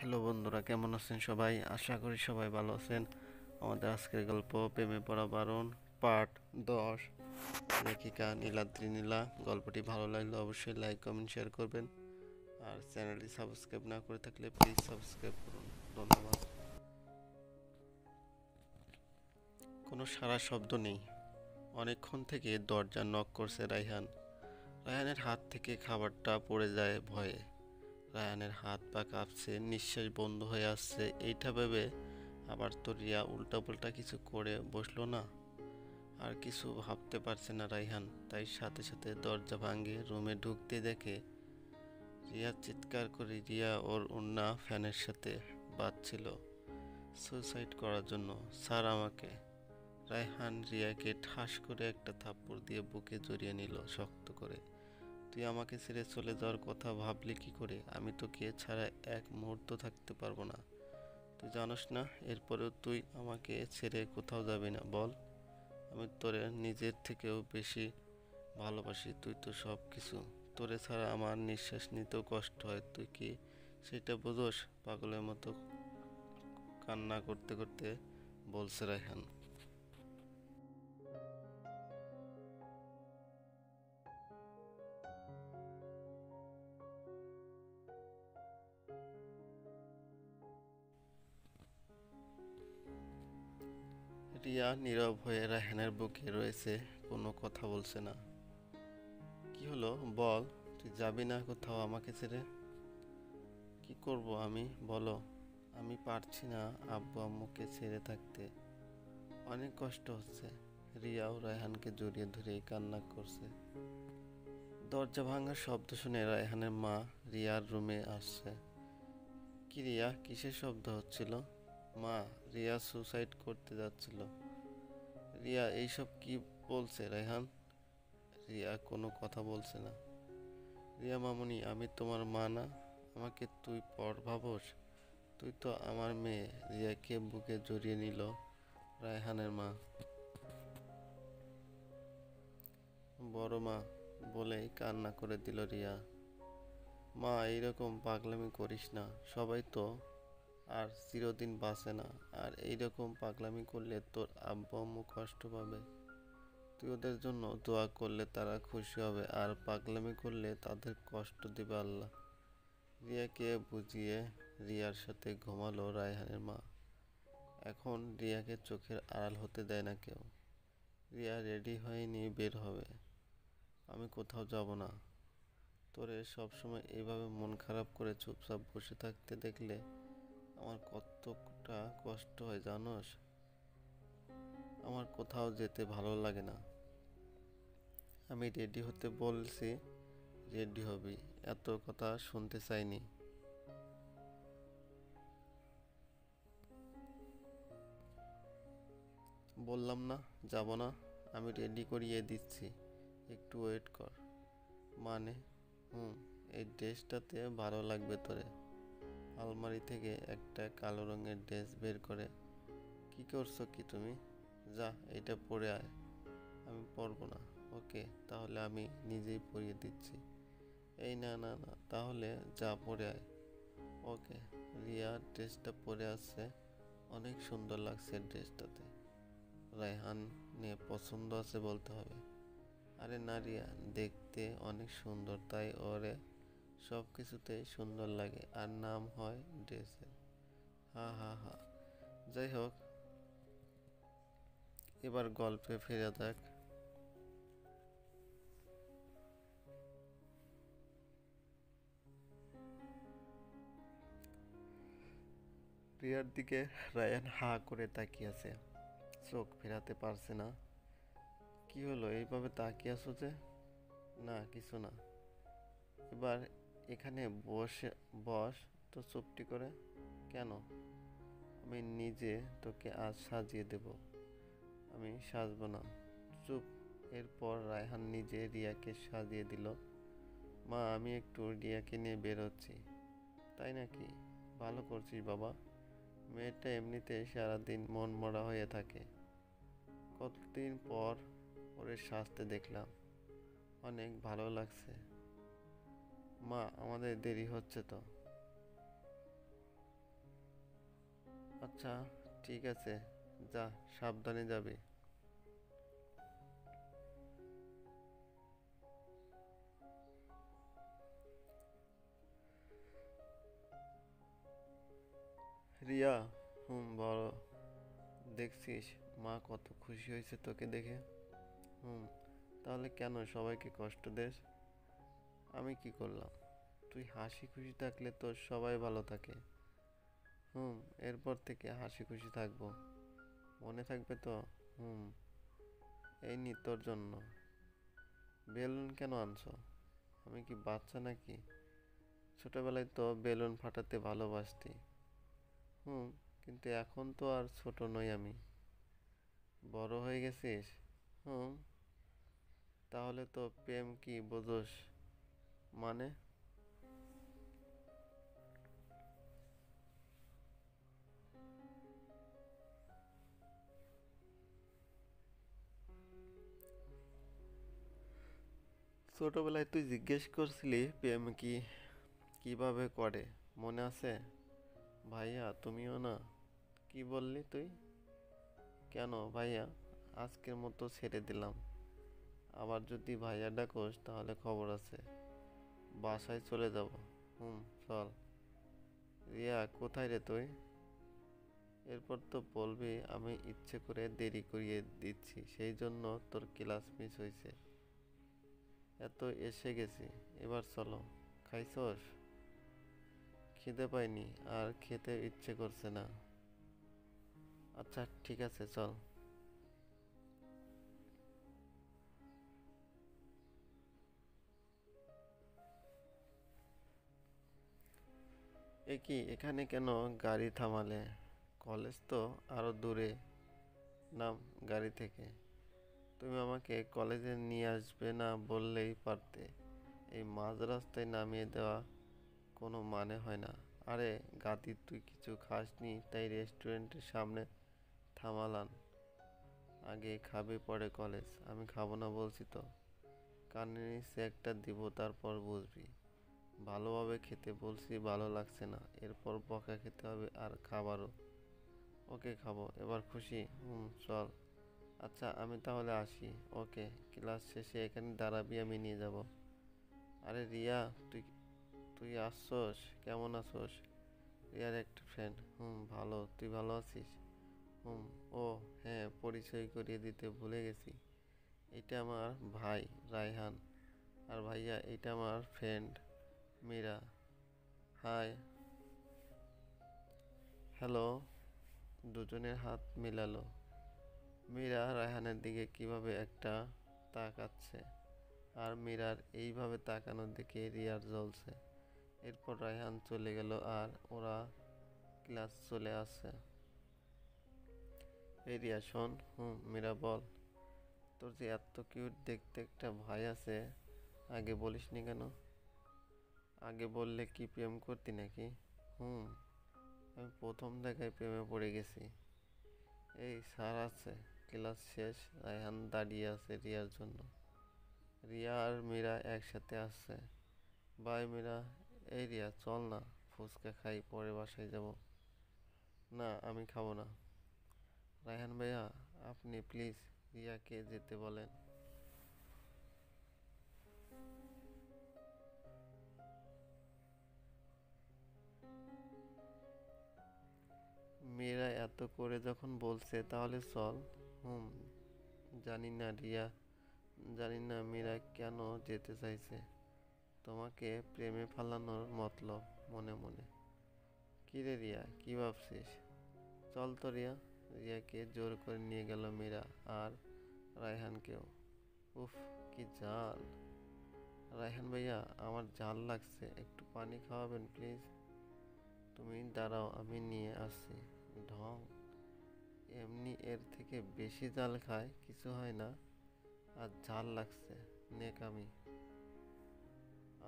Hello বন্ধুরা, কেমন আছেন সবাই? আশা করি সবাই ভালো আছেন। আমাদের আজকের গল্প প্রেমে পড়া বারণ, পার্ট 10। লেখিকা নীলাদ্রি নীলা। গল্পটি ভালো লাগলে অবশ্যই লাইক কমেন্ট শেয়ার করবেন, আর চ্যানেলটি সাবস্ক্রাইব না করে থাকলে প্লিজ সাবস্ক্রাইব করুন। ধন্যবাদ। কোনো সাড়া শব্দ নেই। অনেকক্ষণ থেকে দরজা নক করছে রায়হান। রায়হানের হাত থেকে খাবারটা পড়ে যায় ভয়ে। রায়ানের হাত পা কাঁপছে, নিঃশ্বাস বন্ধ হয়ে আসছে। এইটা ভেবে আবার তো রিয়া উল্টাপাল্টা কিছু করে বসলো না। আর কিছু ভাবতে পারছে না রায়হান, তাই সাথে সাথে দরজা ভাঙে। রুমে ঢুকতে দেখে রিয়া চিৎকার করে। রিয়া ওর ওড়না ফ্যানের সাথে বাঁধছিল সুইসাইড করার জন্য। স্যার আমাকে। রায়হান রিয়াকে ঠাস করে একটা থাপ্পড় দিয়ে বুকে জড়িয়ে নিল শক্ত করে। তুই আমাকে ছেড়ে চলে যাওয়ার কথা ভাবলি কি করে? আমি তোকে ছাড়া এক মুহূর্ত থাকতে পারবো না। তুই জানোস না, এরপরেও তুই আমাকে ছেড়ে কোথাও যাবি না। বল, আমি তোরে নিজের থেকেও বেশি ভালোবাসি। তুই তো সব কিছু। তোরে ছাড়া আমার নিঃশ্বাস নিতেও কষ্ট হয়। তুই কি সেটা বোঝোস? পাগলের মতো কান্না করতে করতে বলছে রায়হান। রিয়া নীরব হয়ে রায়হানের বুকে রয়েছে, কোনো কথা বলছে না। কি হলো বল, তুই যাবি না কোথাও আমাকে ছেড়ে? কি করব আমি, বলো। আমি পারছি না আব্বু আম্মুকে ছেড়ে থাকতে। অনেক কষ্ট হচ্ছে। রিয়াও রায়হানকে জড়িয়ে ধরে কান্না করছে। দরজা ভাঙার শব্দ শুনে রায়হানের মা রিয়ার রুমে আসছে। কি রিয়া, কিসের শব্দ হচ্ছিল? মা, রিয়া সুসাইড করতে যাচ্ছিল। রিয়া এইসব কি বলছে রায়হান? রিয়া কোনো কথা বলছে না। রিয়া মামুনি, আমি তোমার মা না? আমাকে তুই পর ভাবস? তুই তো আমার মেয়ে। রিয়াকে বুকে জড়িয়ে নিল রায়হানের মা। বড় মা বলেই কান্না করে দিল রিয়া। মা, এইরকম পাগলামি করিস না। সবাই তো আর চিরদিন বাঁচে না। আর এইরকম পাগলামি করলে তোর আব্বু আম্মু কষ্ট পাবে। তুই ওদের জন্য দোয়া করলে তারা খুশি হবে, আর পাগলামি করলে তাদের কষ্ট দিবে আল্লাহ। রিয়াকে বুঝিয়ে রিয়ার সাথে ঘুমালো রায়হানের মা। এখন রিয়াকে চোখের আড়াল হতে দেয় না কেউ। রিয়া রেডি হয়নি, বের হবে। আমি কোথাও যাব না। তোরে সবসময় এইভাবে মন খারাপ করে চুপচাপ বসে থাকতে দেখলে আমার কতটা কষ্ট হয় জানোস? আমার কোথাও যেতে ভালো লাগে না। আমি রেডি হতে বলছি, রেডি হবি। এত কথা শুনতে চাইনি। বললাম না যাব না। আমি রেডি করিয়ে দিচ্ছি, একটু ওয়েট কর। মানে? হুম, এই ড্রেসটাতে ভালো লাগবে তোরে। আলমারি থেকে একটা কালো রঙের ড্রেস বের করে। কি করছো কি তুমি? যা, এটা পরে আয়। আমি পরবো না। ওকে, তাহলে আমি নিজেই পরিয়ে দিচ্ছি। এই না না না, তাহলে যা পরে আয়। ওকে। রিয়া ড্রেসটা পরে আছে। অনেক সুন্দর লাগছে ড্রেসটাতে। রায়হান নিয়ে পছন্দ আছে বলতে হবে। আরে না রিয়া, দেখতে অনেক সুন্দর, তাই ওরে সব কিছুতেই সুন্দর লাগে, আর নাম হয় ড্রেসের। হা হা হা। যাই হোক, এবার গল্পে ফেরা যাক। রিয়ার দিকে রায়ান হা করে তাকিয়ে আছে, চোখ ফেরাতে পারছে না। কি হলো এইভাবে তাকিয়ে আছো যে? না, কিছু না। এবার এখানে বসে বস তো চুপটি করে। কেন? আমি নিজে তোকে আজ সাজিয়ে দেব। আমি সাজবো না। চুপ। এরপর রায়হান নিজে রিয়াকে সাজিয়ে দিল। মা, আমি একটু রিয়াকে নিয়ে বের হচ্ছি। তাই নাকি? ভালো করছিস বাবা। মেয়েটা এমনিতে সারাদিন মন মরা হয়ে থাকে। কতদিন পর ওরে সাজতে দেখলাম। অনেক ভালো লাগছে। মা, আমাদের দেরি হচ্ছে তো। আচ্ছা, ঠিক আছে, যা, সাবধানে যাবে। রিয়া, বড়, দেখছিস মা কত খুশি হয়েছে তোকে দেখে। হুম তাহলে কেন সবাইকে কষ্ট দেস? আমি কি করলাম? তুই হাসি খুশি থাকলে তো সবাই ভালো থাকে। হুম এরপর থেকে হাসি খুশি থাকবো, মনে থাকবে তো? হুম এই নি তোর জন্য। বেলুন কেন আনছো? আমি কি বাচ্চা নাকি? ছোটবেলায় তো বেলুন ফাটাতে ভালোবাসতি। হুম কিন্তু এখন তো আর ছোট নই আমি, বড় হয়ে গেছিস। হুম তাহলে তো প্রেম কি বোঝোস? মানে? ছোটবেলায় তুই জিজ্ঞেস করছিলি প্রেম কি, কিভাবে করে, মনে আছে? ভাইয়া তুমিও না, কি বললি তুই? কেন ভাইয়া? আজকের মতো ছেড়ে দিলাম, আবার যদি ভাইয়া ডাকোস তাহলে খবর আছে, বাসায় চলে যাব। চল। রিয়া কোথায় রে তুই? এরপর তো বলবি আমি ইচ্ছে করে দেরি করিয়ে দিচ্ছি সেই জন্য তোর ক্লাস মিস হয়েছে। এত এসে গেছি, এবার চলো। খাইছস? খিদে পাইনি, আর খেতে ইচ্ছে করছে না। আচ্ছা ঠিক আছে চল। এ কি, এখানে কেন গাড়ি থামালে? কলেজ তো আরো দূরে, নাম গাড়ি থেকে। তুমি আমাকে কলেজে নিয়ে আসবে না বললেই পারতে, এই মাঝ রাস্তায় নামিয়ে দেওয়া কোনো মানে হয় না। আরে গাতি, তুই কিছু খাসনি তাই রেস্টুরেন্টের সামনে থামালাম। আগে খাবি পরে কলেজ। আমি খাবো না বলছি তো। কানে নিচে একটা দিব, তারপর বুঝবি। ভালোভাবে খেতে বলছি, ভালো লাগছে না এরপর বকা খেতে হবে আর খাবারও। ওকে খাবো, এবার খুশি? চল। আচ্ছা আমি তাহলে আসি। ওকে, ক্লাস শেষে এখানে দাঁড়াবি, আমি নিয়ে যাব। আরে রিয়া, তুই তুই আসছস? কেমন আছোস? রিয়ার একটা ফ্রেন্ড। ভালো, তুই ভালো আছিস? হুম ও হ্যাঁ, পরিচয় করিয়ে দিতে ভুলে গেছি, এটা আমার ভাই রায়হান। আর ভাইয়া, এটা আমার ফ্রেন্ড মীরা। হাই। হ্যালো। দুজনের হাত মিলালো। মীরা রায়হানের দিকে কিভাবে একটা তাকাচ্ছে, আর মীরার এইভাবে তাকানোর দিকে রিয়ার জ্বলছে। এরপর রায়হান চলে গেল আর ওরা ক্লাস চলে আসছে। এই রিয়া শোন। মীরা বল। তোর যে এত কিউট দেখতে একটা ভাই আছে, আগে বলিসনি কেন? আগে বললে কি প্রেম করতি নাকি? হুম আমি প্রথম দেখায় প্রেমে পড়ে গেছি। এই স্যার আছে। ক্লাস শেষ, রায়হান দাঁড়িয়ে আছে রিয়ার জন্য। রিয়া আর মীরা একসাথে আসছে। বাই মীরা। এই রিয়া চল না, ফুচকা খাই, পরে বাসায় যাব। না আমি খাবো না। রায়হান ভাইয়া, আপনি প্লিজ রিয়াকে যেতে বলেন। মেয়েরা এত করে যখন বলছে তাহলে চল। হুম জানি না রিয়া, জানি না মীরা কেন যেতে চাইছে, তোমাকে প্রেমে ফালানোর মতলব মনে মনে। কি রে রিয়া, কি ভাবছিস? চল তো রিয়া। রিয়াকে জোর করে নিয়ে গেল মীরা, আর রায়হানকেও। উফ, কি জাল! রায়হান ভাইয়া, আমার জাল লাগছে, একটু পানি খাওয়াবেন প্লিজ? তুমি দাঁড়াও, আমি নিয়ে আসছি। ঢং, এমনি এর থেকে বেশি জাল খায় কিছু হয় না, আর ঝাল লাগছে, নেক আমি।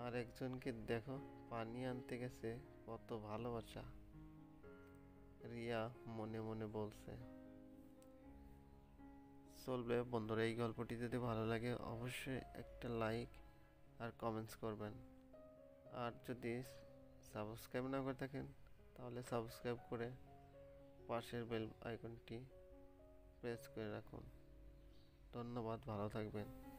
আর একজনকে দেখো, পানি আনতে গেছে, কত ভালোবাসা। রিয়া মনে মনে বলছে। চলবে বন্ধুরা, এই গল্পটি যদি ভালো লাগে অবশ্যই একটা লাইক আর কমেন্টস করবেন। আর যদি সাবস্ক্রাইব না করে থাকেন তাহলে সাবস্ক্রাইব করে পাশের বেল আইকনটি প্রেস করে রাখুন। ধন্যবাদ, ভালো থাকবেন।